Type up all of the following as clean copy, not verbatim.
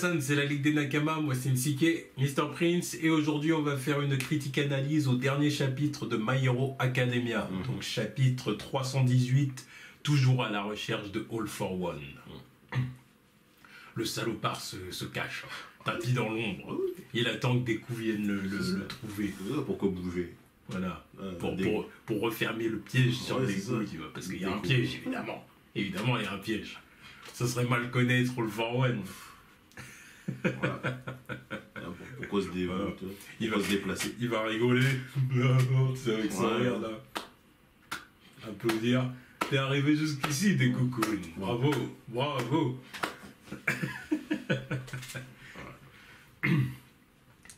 personne, c'est la Ligue des Nakama, moi c'est Nsike, Mr. Prince, et aujourd'hui on va faire une critique analyse au dernier chapitre de My Hero Academia, donc chapitre 318, toujours à la recherche de All for One. Le salopard se cache, tapis dans l'ombre, il attend que des coups viennent le trouver. Pourquoi bouger? Voilà, pour refermer le piège sur les couilles, tu vois, parce qu'il y a un piège, évidemment. Évidemment, il y a un piège. Ça serait mal connaître All for One. Voilà. Pourquoi se déplacer? Il va rigoler. C'est avec son rire là. Applaudir. T'es arrivé jusqu'ici, des coucounes. Bravo, bravo.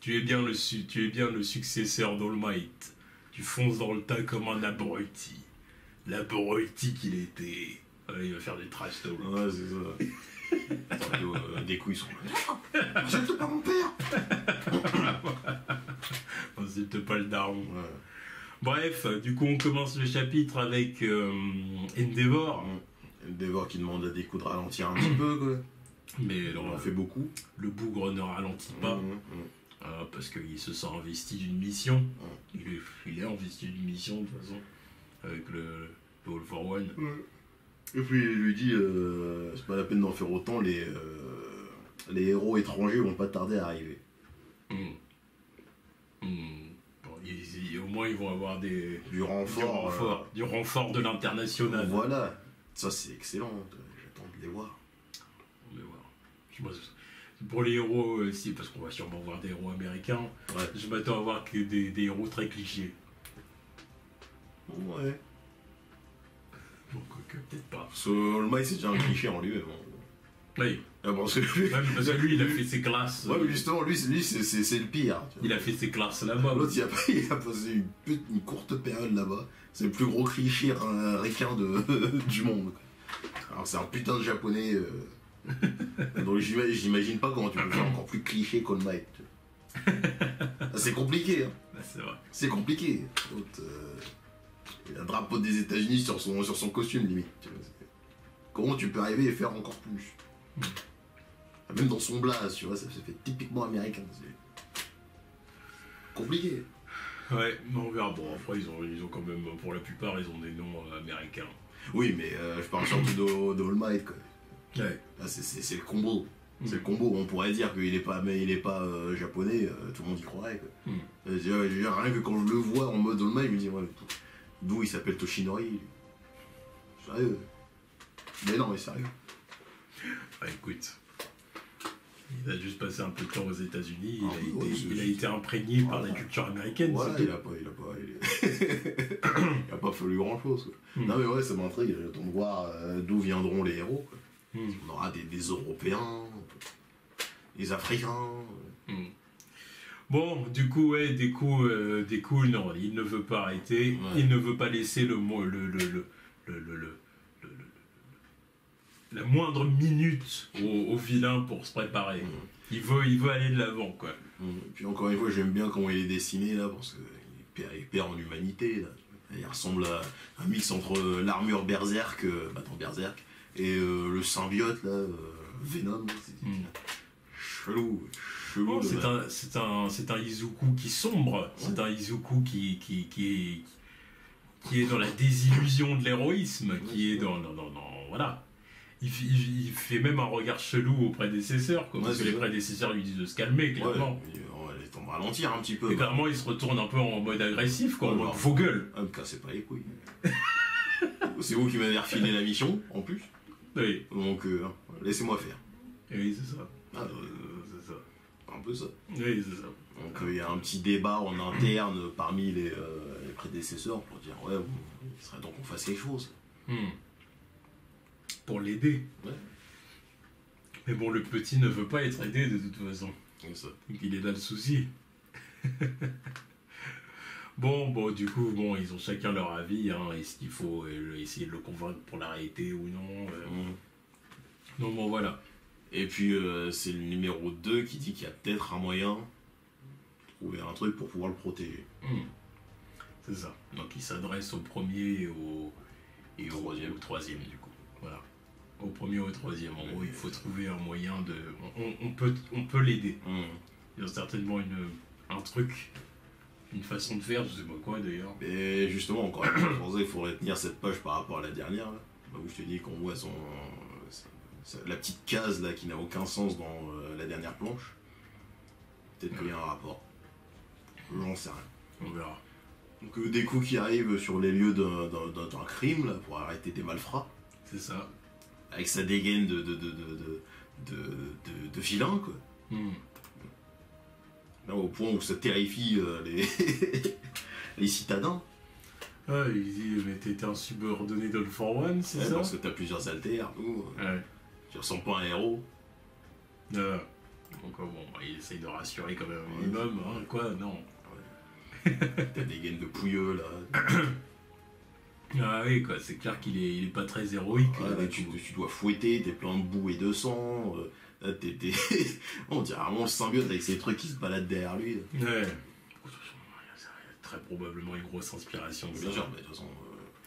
Tu es bien le successeur d'All Might. Tu fonces dans le tas comme un abruti. L'abruti qu'il était. Il va faire des trash talk. Ouais, c'est ça. Des couilles sont là. Insulte pas mon père. Insulte pas le daron. Ouais. Bref, du coup on commence le chapitre avec Endeavor. Endeavor qui demande à Deku de ralentir un petit peu, quoi. Mais il en fait beaucoup. Le bougre ne ralentit pas. Parce qu'il se sent investi d'une mission. Il est investi d'une mission de toute façon. Avec le All for One. Et puis il lui dit c'est pas la peine d'en faire autant, les héros étrangers vont pas tarder à arriver. Bon, au moins ils vont avoir du renfort de l'international. Voilà, ça c'est excellent, j'attends de les voir. On va voir. Pour les héros aussi, parce qu'on va sûrement voir des héros américains, je m'attends à voir que des héros très clichés. Ouais. Donc peut-être pas. All Might c'est déjà un cliché en lui-même. Oui. Parce que lui il a fait ses classes. Ouais, mais justement, lui c'est le pire. Il a fait ses classes là-bas. L'autre il a passé une courte période là-bas. C'est le plus gros cliché ricain du monde. Alors c'est un putain de japonais. Donc j'imagine pas comment tu peux faire encore plus cliché qu'All Might. C'est compliqué. Hein. C'est vrai. C'est compliqué. Il a un drapeau des États-Unis sur son costume limite. Comment tu peux arriver et faire encore plus? Même dans son blaze, tu vois, ça fait typiquement américain. C'est compliqué. Ouais, mais on verra. Bon, après, ils ont quand même, pour la plupart, ils ont des noms américains. Oui, mais je parle surtout d'All Might, quoi. Ouais. C'est le combo. C'est le combo. On pourrait dire qu'il est pas japonais, tout le monde y croirait, quoi. Rien que quand je le vois en mode All Might, je me dis, ouais, d'où il s'appelle Toshinori, lui. Sérieux. Mais non, mais sérieux. Écoute, il a juste passé un peu de temps aux États-Unis, il a été imprégné par la culture américaine. Voilà, il a pas fallu grand-chose. Non mais ouais, ça m'intrigue, j'attends de voir d'où viendront les héros. Quoi. On aura des Européens, des Africains. Bon, du coup, non, il ne veut pas arrêter, il ne veut pas laisser la moindre minute au vilain pour se préparer. Il veut aller de l'avant, quoi. Et puis encore une fois, j'aime bien comment il est dessiné là, parce qu'il perd en humanité. Là. Il ressemble à un mix entre l'armure Berserk, Berserk, et le symbiote là, Venom. Chelou. Oh, c'est un Izuku qui sombre. C'est un Izuku qui est dans la désillusion de l'héroïsme, qui est dans voilà. Il fait même un regard chelou aux prédécesseurs, quoi, parce que les prédécesseurs lui disent de se calmer, clairement. On va les ralentir un petit peu. Et clairement, il se retourne un peu en mode agressif, quoi, en mode faux gueule. Me cassez pas les couilles. C'est vous qui m'avez refilé la mission, en plus. Oui. Donc, laissez-moi faire. Oui, c'est ça. C'est ça. Un peu ça. Oui, c'est ça. Donc, il y a un petit débat en interne parmi les prédécesseurs pour dire, ouais, il serait temps qu'on fasse quelque chose. Pour l'aider. Ouais. Mais bon, le petit ne veut pas être aidé de toute façon. C'est ça. Donc il est là le souci. Bon, du coup, ils ont chacun leur avis. Hein. Est-ce qu'il faut essayer de le convaincre pour l'arrêter ou non Non, bon, voilà. Et puis, c'est le numéro 2 qui dit qu'il y a peut-être un moyen de trouver un truc pour pouvoir le protéger. C'est ça. Donc il s'adresse au premier et au troisième, du coup. Voilà. Au premier ou au troisième, en gros, il faut trouver un moyen de... On peut l'aider. Il y a certainement un truc, une façon de faire, je sais pas quoi d'ailleurs. Et justement, encore une fois, pour ça, il faudrait tenir cette page par rapport à la dernière, là, où je te dis qu'on voit la petite case là qui n'a aucun sens dans la dernière planche. Peut-être qu'il y a un rapport. J'en sais rien. On verra. Donc des coups qui arrivent sur les lieux d'un crime là, pour arrêter des malfrats. C'est ça. Avec sa dégaine de vilain, quoi. Là, au point où ça terrifie les citadins. Ah, il dit, mais t'étais un subordonné de All for One, c'est ça? Parce que t'as plusieurs alters, tout. Ouais. Tu ressembles pas à un héros. Donc bon, il essaye de rassurer quand même un minimum, hein, quoi, non. T'as des gaines de pouilleux, là. Ah oui, quoi, c'est clair qu'il est pas très héroïque. Tu dois fouetter, t'es plein de boue et de sang. Là, on dirait vraiment le symbiote avec ces trucs qui se baladent derrière lui. Là. Ouais. Très probablement une grosse inspiration. Bien sûr, mais de toute façon...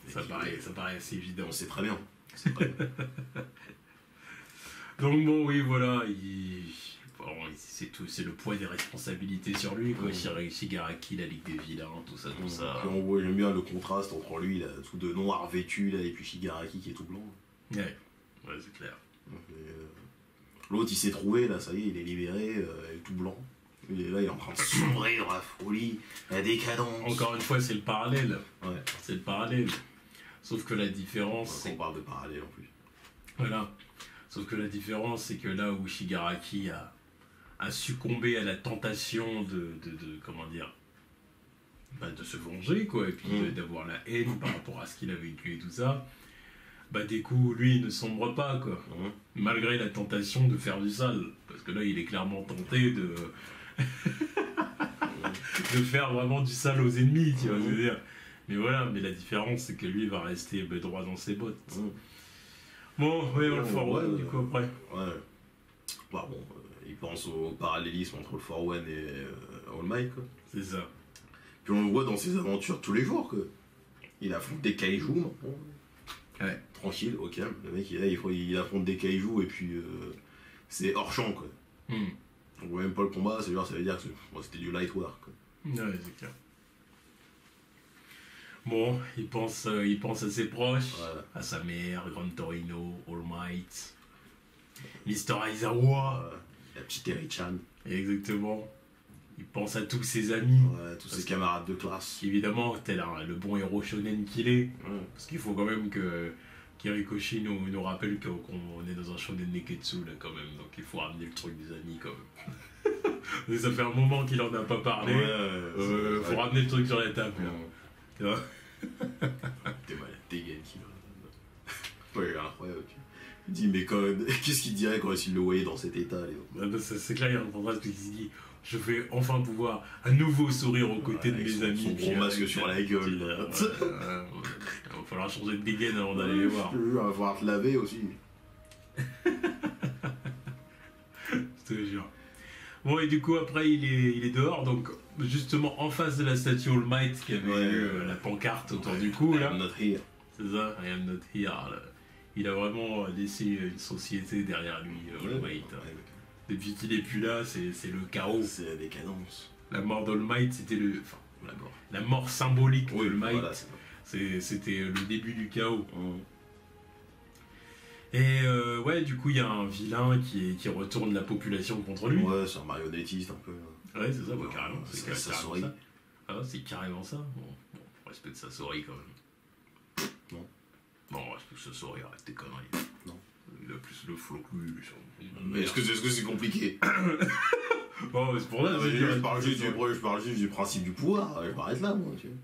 ça paraît assez évident. C'est très bien. Donc bon, oui, voilà, c'est le poids des responsabilités sur lui, quoi. Shigaraki, la Ligue des Vilains, tout ça. Et on voit, j'aime bien le contraste entre lui, là, tout de noir vêtu, là, et puis Shigaraki qui est tout blanc. Ouais, c'est clair. L'autre, il s'est trouvé, là, ça y est, il est libéré, il est tout blanc. Et là, il est en train de sombrer dans la folie, la décadence. Encore une fois, c'est le parallèle. Ouais. C'est le parallèle. Sauf que la différence... On parle de parallèle, en plus. Voilà. Sauf que la différence, c'est que là où Shigaraki a succombé à la tentation comment dire, de se venger, quoi, et puis d'avoir la haine par rapport à ce qu'il a vécu et tout ça, des coups, lui, il ne sombre pas, quoi. Malgré la tentation de faire du sale. Parce que là, il est clairement tenté de faire vraiment du sale aux ennemis, tu vois, je veux dire. Mais voilà, mais la différence, c'est que lui, il va rester droit dans ses bottes. Bon, oui, All for One, du coup, après. Ouais. Bah bon, il pense au parallélisme entre All for One et All Might, quoi. C'est ça. Puis on le voit dans ses aventures tous les jours, quoi. Il affronte des kaijus, maintenant. Ouais. Tranquille, au calme. Le mec, il affronte des kaijus et puis c'est hors champ, quoi. On voit même pas le combat, ça veut dire que c'était du light work, quoi. Ouais, c'est clair. Bon, il pense à ses proches, à sa mère, Grand Torino, All Might, Mr. Aizawa, la petite Eri-chan. Exactement. Il pense à tous ses amis. Ouais, tous ses camarades de classe. Évidemment, tel le bon héros shonen qu'il est. Parce qu'il faut quand même que Kirikoshi nous rappelle qu'on est dans un shonen neketsu, là, quand même. Donc il faut ramener le truc des amis, quand même. Ça fait un moment qu'il en a pas parlé. Faut ramener le truc sur la table. Tu vois. T'es malade, dégaine qui va. Ouais, incroyable. Il dit, mais qu'est-ce qu'il dirait quand il le voyait dans cet état, Léo? C'est clair, il y a un contraste qui se dit, je vais enfin pouvoir à nouveau sourire aux côtés de mes amis. Son gros masque sur la gueule. Il va falloir changer de dégaine avant d'aller les voir. Il va falloir te laver aussi. Je te jure. Bon, et du coup, après, il est dehors, donc justement en face de la statue All Might qui avait eu la pancarte autour du cou. I am not here. C'est ça, I am not here. Là. Il a vraiment laissé une société derrière lui, All Might. Depuis qu'il est plus là, c'est le chaos. C'est la décadence. La mort d'All Might, c'était la mort symbolique d'All Might. Voilà, c'était le début du chaos. Et ouais, du coup, il y a un vilain qui retourne la population contre lui. Ouais, c'est un marionnettiste un peu. Ouais, c'est ça, carrément. C'est Sasori. ça. Ah, c'est carrément ça. Bon, respect de Sasori quand même. Non. Non, respect de Sasori, arrête tes conneries. Non. Il a plus le flow que lui. Mais est-ce que c'est compliqué? Bon, c'est pour ça que je parle juste du principe du pouvoir. Je m'arrête là, moi. Tu vois.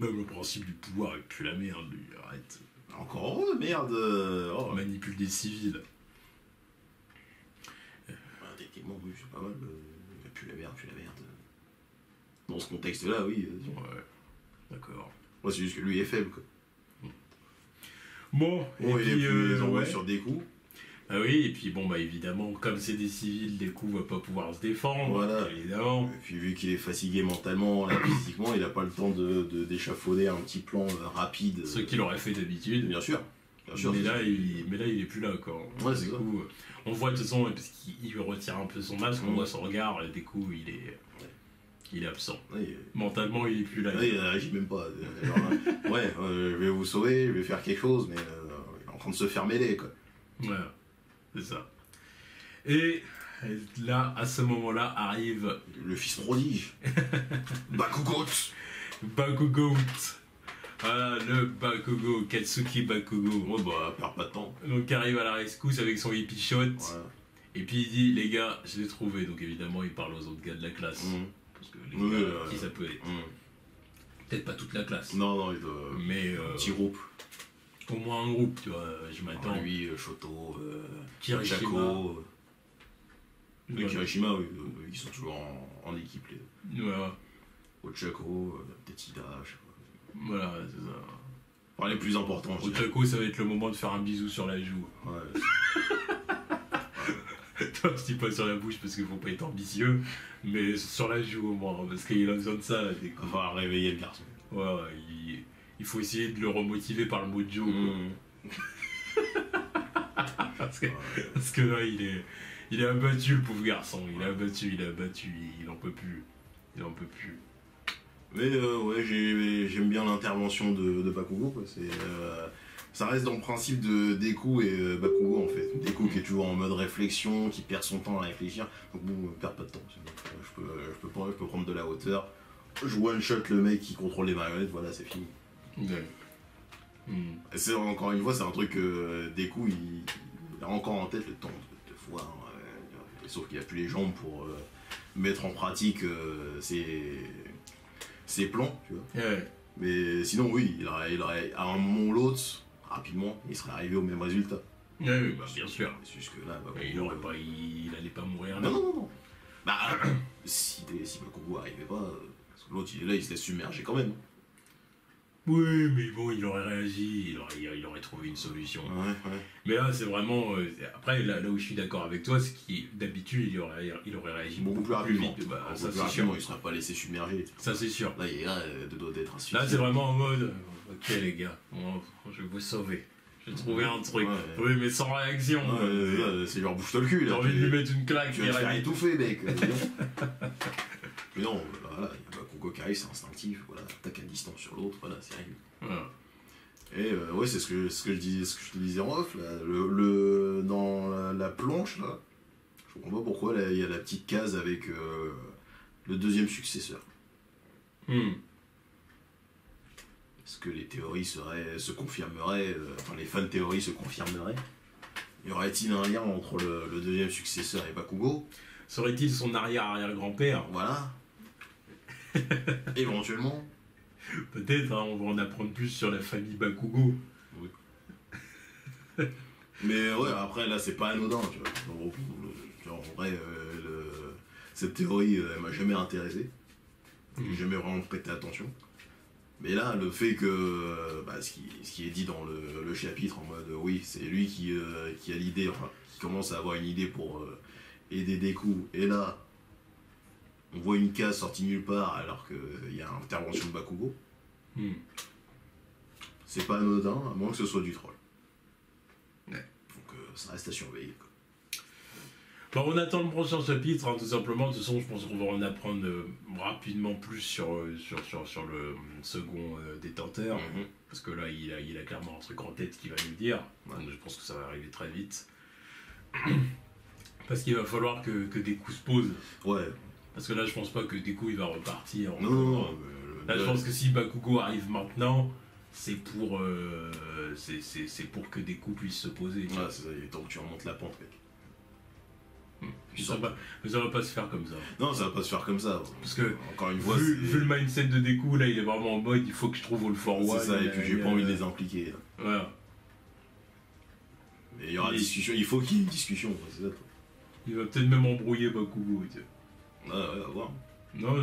Même le principe du pouvoir, et puis la merde, lui, arrête. Encore heureux, merde. On manipule des civils. Techniquement, oui, c'est pas mal. Puis la merde. Dans ce contexte-là, oui. Ouais, d'accord. Moi, c'est juste que lui est faible, quoi. Bon, et puis, il est plus envoyé sur des coups. Ah oui, et puis bon, évidemment, comme c'est des civils, des coups, va pas pouvoir se défendre, voilà. Évidemment. Et puis vu qu'il est fatigué mentalement, là, physiquement, il a pas le temps d'échafauder un petit plan rapide. Ce qu'il aurait fait d'habitude. Bien sûr. Bien sûr, mais, c'est là, ça. il est plus là, quoi. Ouais, c'est Du ça. coup, on voit de toute façon, parce qu'il retire un peu son masque, on voit son regard, et du coup, il est absent. Ouais, Mentalement, il est plus là. il réagit même pas. Genre, ouais, je vais vous sauver, je vais faire quelque chose, mais il est en train de se faire mêler, quoi. Voilà, c'est ça. Et là, à ce moment-là, arrive Le fils prodige. Bakugo. Bakugo. Voilà, le Bakugo, Katsuki Bakugo. Oh bah, perds pas de temps. Donc, il arrive à la rescousse avec son hippie shot. Voilà. Et puis, il dit, les gars, je l'ai trouvé. Donc, évidemment, il parle aux autres gars de la classe. Mhm. Parce que les Oui, gars, qui ça peut être. Mhm. Peut-être pas toute la classe. Non, il doit. Mais Un petit groupe. au moins un groupe, tu vois. Je m'attends. Lui, Shoto, Kirishima. Chako. Voilà. Kirishima, oui, ils sont toujours en équipe, les deux. Voilà, Ochako, Tetida, je sais pas. voilà, c'est ça. Enfin, les plus importants, je dirais. Otako, ça va être le moment de faire un bisou sur la joue. Ouais. Toi, je dis pas sur la bouche parce qu'il faut pas être ambitieux, mais sur la joue au moins, parce qu'il a besoin de ça. Là, Il va falloir réveiller le garçon. ouais, il faut essayer de le remotiver par le mot Joe. Parce que là, il est abattu, le pauvre garçon. Il est abattu, il en peut plus. Il en peut plus. Mais ouais, j'aime bien l'intervention de Bakugo, quoi. Ça reste dans le principe de Deku et Bakugo, en fait. Deku qui est toujours en mode réflexion, qui perd son temps à réfléchir. Donc bon, perds pas de temps. Je peux prendre de la hauteur. Je one-shot le mec qui contrôle les marionnettes, voilà, c'est fini. Ouais. Et c'est encore une fois, c'est un truc que Deku, il a encore en tête le temps de voir. Sauf qu'il a plus les jambes pour mettre en pratique ses plans, tu vois. Ouais. Mais sinon, oui, il aurait à un moment ou l'autre, rapidement, il serait arrivé au même résultat. Ouais, bah, bien sûr. C'est juste que là, Mais il allait pas mourir là. Non, non, non, non. Bah, si Bakugo arrivait pas, parce que l'autre, il est là, il se laisse submerger quand même. Oui, mais bon, il aurait réagi, il aurait trouvé une solution. Ouais, ouais. Mais là, c'est vraiment. Après, là où je suis d'accord avec toi, c'est qu'il d'habitude, il aurait réagi Beaucoup plus rapidement. vite. Bah, Beaucoup ça, plus c'est rapidement, sûr. il serait pas laissé submerger. Ça, c'est sûr. Là, il est là, de doit d'être un suicide. Là, c'est vraiment en mode. Ok, les gars, je vais vous sauver. J'ai trouvé un truc. Ouais. Oui, mais sans réaction. Ouais, c'est genre bouge-toi le cul, J'ai là. envie de lui mettre une claque. Tu vas te faire direct. étouffer, mec. Mais non, voilà, il y a Bakugo qui arrive, c'est instinctif. Voilà, attaque à distance sur l'autre, voilà, c'est réglé. Voilà. Et ouais, c'est ce que je te disais en off, là. Dans la planche, là, je comprends pas pourquoi là, il y a la petite case avec le deuxième successeur. Est-ce que les théories se confirmeraient, enfin les fan théories se confirmeraient? Y aurait-il un lien entre le deuxième successeur et Bakugo? Serait-il son arrière-arrière-grand-père? Voilà. Éventuellement. Peut-être, hein, on va en apprendre plus sur la famille Bakugo. Mais ouais, après là, c'est pas anodin, tu vois. Genre, en vrai, cette théorie, elle m'a jamais intéressé. J'ai jamais vraiment prêté attention. Mais là, le fait que ce qui est dit dans le chapitre, en mode oui, c'est lui qui a l'idée, enfin, qui commence à avoir une idée pour aider Deku. Et là, on voit une case sortie nulle part alors qu'il y a intervention de Bakugo. C'est pas anodin, à moins que ce soit du troll. Ouais. Donc ça reste à surveiller, quoi. Bon, on attend le prochain chapitre, hein, tout simplement. De toute façon, je pense qu'on va en apprendre rapidement plus sur le second détenteur. Parce que là, il a clairement un truc en tête qu'il va nous dire. Ouais. Donc, je pense que ça va arriver très vite. Parce qu'il va falloir que Deku se pose. Ouais. Parce que là, je pense pas que Deku il va repartir. Non. Là, je pense que si Bakugo arrive maintenant, c'est pour que Deku puisse se poser. Ouais, c'est ça, il est temps que tu remontes la pente, mec. Mais ça va pas se faire comme ça. Non, ça va pas se faire comme ça. Parce que, encore une fois, vu le mindset de Deku, là, il est vraiment en mode, il faut que je trouve All for One. c'est ça, et puis j'ai pas envie de les impliquer. Là. Voilà. Mais il y aura discussion, il faut qu'il y ait une discussion, c'est ça. Il va peut-être même embrouiller Bakugo. Tu sais. Ouais, à voir. Non,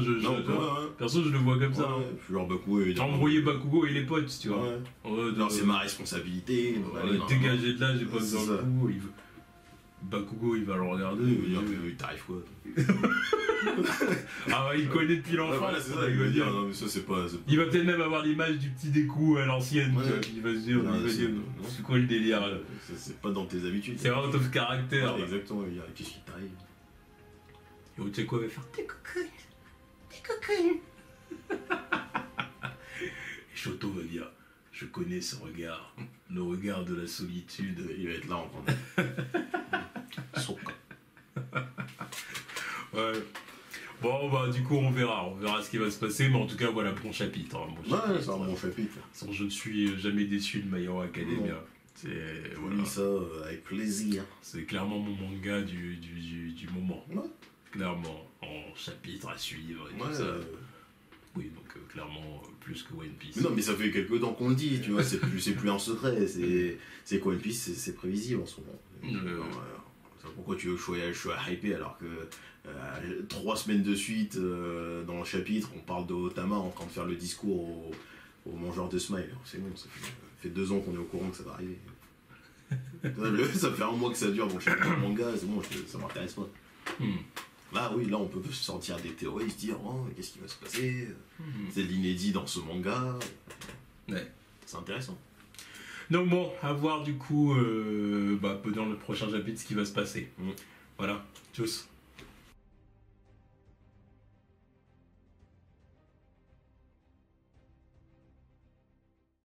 perso, je le vois comme ça. Ouais, Hein. je suis genre Bakugo et Embrouiller Bakugo et les potes, tu vois. Ouais. Alors c'est ma responsabilité. Dégager de là, j'ai pas besoin C'est de ça. coup. Bakugo, il va le regarder. Il t'arrive quoi? Ah ouais, il connaît depuis l'enfance. Voilà, c'est ça, il va dire, non mais ça c'est pas... Il va peut-être même avoir l'image du petit Deku à l'ancienne, Ouais. tu vois, puis il va se dire, c'est quoi le délire là? C'est pas dans tes habitudes. C'est out of character. Ouais, exactement, il va dire, qu'est-ce qui t'arrive? Et Ochako va faire t'es coquine. Et Shoto va dire, je connais ce regard, le regard de la solitude. Il va être là en train Ouais. Bon, bah, du coup, on verra ce qui va se passer, mais en tout cas, voilà, bon chapitre. Hein, bon chapitre. Ouais, c'est un bon chapitre. Je ne suis jamais déçu de My Hero Academia. C'est On lit ça avec plaisir. C'est clairement mon manga du moment. Ouais. Clairement, en chapitre à suivre et tout ça. Oui, donc clairement plus que One Piece. Mais non, mais ça fait quelques temps qu'on le dit, tu vois, c'est plus un secret. C'est quoi One Piece, c'est prévisible en ce moment. Pourquoi tu veux que je sois hypé alors que 3 semaines de suite dans le chapitre, on parle de Otama en train de faire le discours au mangeur de smile. C'est bon, ça fait 2 ans qu'on est au courant que ça va arriver. Ça fait 1 mois que ça dure dans le chapitre de manga, c'est bon, ça m'intéresse pas. Là, oui, là, on peut se sortir des théories, se dire, oh, qu'est-ce qui va se passer? C'est de l'inédit dans ce manga. Ouais. C'est intéressant. Donc bon, à voir du coup dans le prochain chapitre ce qui va se passer. Voilà, tchuss.